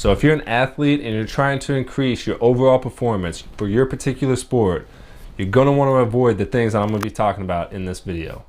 So if you're an athlete and you're trying to increase your overall performance for your particular sport, you're going to want to avoid the things that I'm going to be talking about in this video.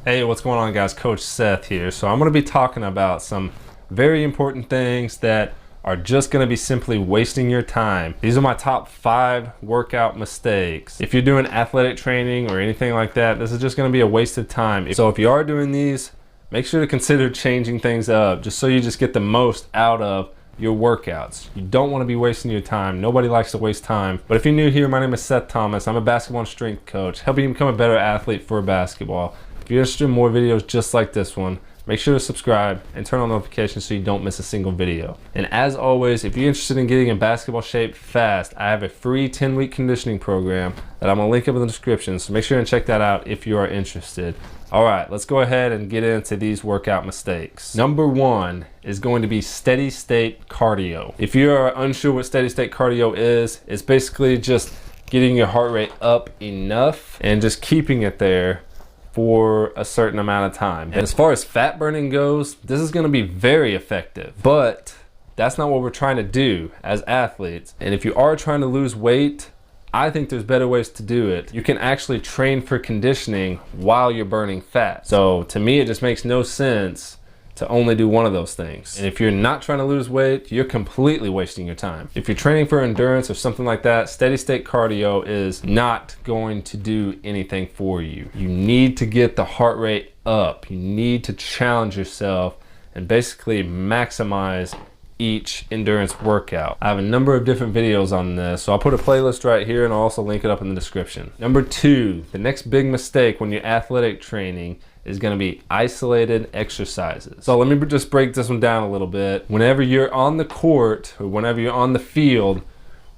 Hey, what's going on, guys? Coach Seth here. So I'm going to be talking about some very important things that are just going to be simply wasting your time. These are my top 5 workout mistakes. If you're doing athletic training or anything like that, this is just going to be a waste of time. So if you are doing these, make sure to consider changing things up just so you just get the most out of your workouts. You don't want to be wasting your time. Nobody likes to waste time. But if you're new here, my name is Seth Thomas. I'm a basketball and strength coach, helping you become a better athlete for basketball. If you're interested in more videos just like this one, make sure to subscribe and turn on notifications so you don't miss a single video. And as always, if you're interested in getting in basketball shape fast, I have a free 10-week conditioning program that I'm gonna link up in the description, so make sure and check that out if you are interested. All right, let's go ahead and get into these workout mistakes. Number 1 is going to be steady state cardio. If you are unsure what steady state cardio is, it's basically just getting your heart rate up enough and just keeping it there for a certain amount of time. And as far as fat burning goes, this is going to be very effective, but that's not what we're trying to do as athletes. And if you are trying to lose weight, I think there's better ways to do it. You can actually train for conditioning while you're burning fat. So to me, it just makes no sense to only do one of those things. And if you're not trying to lose weight, you're completely wasting your time. If you're training for endurance or something like that, steady state cardio is not going to do anything for you. You need to get the heart rate up. You need to challenge yourself and basically maximize each endurance workout. I have a number of different videos on this, so I'll put a playlist right here and I'll also link it up in the description. Number 2, the next big mistake when you're athletic training is going to be isolated exercises. So let me just break this one down a little bit. Whenever you're on the court or whenever you're on the field,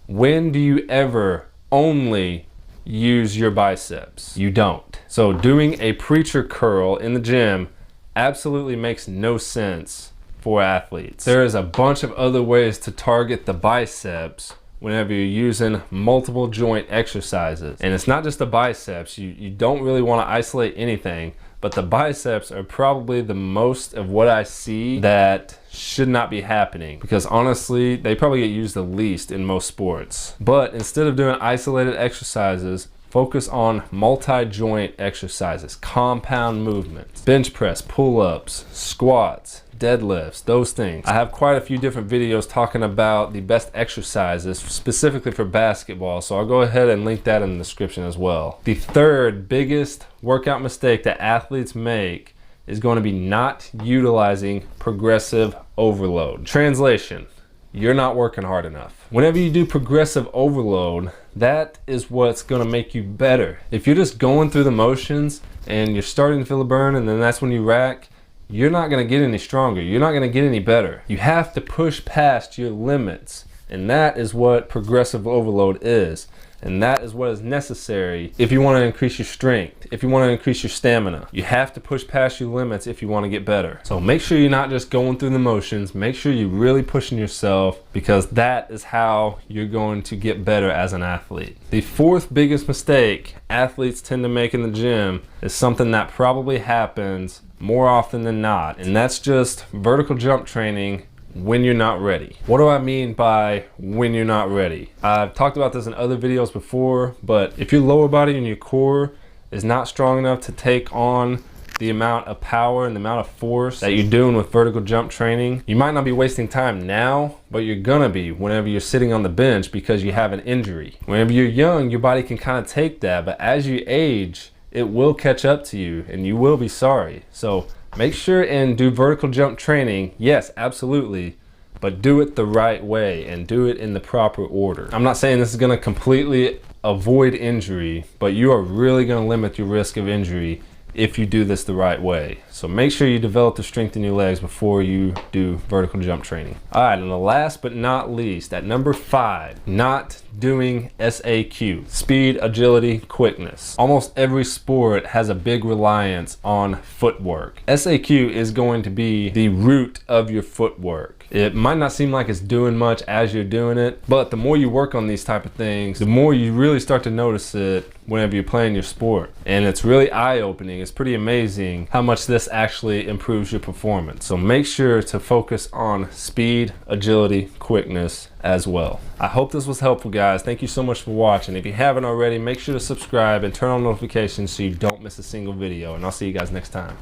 when do you ever only use your biceps? You don't. So doing a preacher curl in the gym absolutely makes no sense for athletes. There is a bunch of other ways to target the biceps whenever you're using multiple joint exercises. And it's not just the biceps. You don't really want to isolate anything, but the biceps are probably the most of what I see that should not be happening, because honestly, they probably get used the least in most sports. But instead of doing isolated exercises, focus on multi-joint exercises, compound movements, bench press, pull-ups, squats, deadlifts, those things. I have quite a few different videos talking about the best exercises specifically for basketball, so I'll go ahead and link that in the description as well. The third biggest workout mistake that athletes make is going to be not utilizing progressive overload. Translation: you're not working hard enough. Whenever you do progressive overload, that is what's going to make you better. If you're just going through the motions and you're starting to feel a burn and then that's when you rack, you're not going to get any stronger. You're not going to get any better. You have to push past your limits, and that is what progressive overload is. And that is what is necessary if you want to increase your strength, if you want to increase your stamina. You have to push past your limits if you want to get better. So make sure you're not just going through the motions. Make sure you're really pushing yourself, because that is how you're going to get better as an athlete. The 4th biggest mistake athletes tend to make in the gym is something that probably happens more often than not, and that's just vertical jump training when you're not ready. What do I mean by when you're not ready? I've talked about this in other videos before, but if your lower body and your core is not strong enough to take on the amount of power and the amount of force that you're doing with vertical jump training, you might not be wasting time now, but you're gonna be whenever you're sitting on the bench because you have an injury. Whenever you're young, your body can kind of take that, but as you age, it will catch up to you and you will be sorry. So make sure and do vertical jump training. Yes, absolutely, but do it the right way and do it in the proper order. I'm not saying this is going to completely avoid injury, but you are really going to limit your risk of injury if you do this the right way. So make sure you develop the strength in your legs before you do vertical jump training. All right, and the last but not least, at number 5, not doing SAQ, speed, agility, quickness. Almost every sport has a big reliance on footwork. SAQ is going to be the root of your footwork. It might not seem like it's doing much as you're doing it, but the more you work on these type of things, the more you really start to notice it whenever you're playing your sport. And it's really eye-opening. It's pretty amazing how much this actually improves your performance. So make sure to focus on speed, agility, quickness as well. I hope this was helpful, guys. Thank you so much for watching. If you haven't already, make sure to subscribe and turn on notifications so you don't miss a single video. And I'll see you guys next time.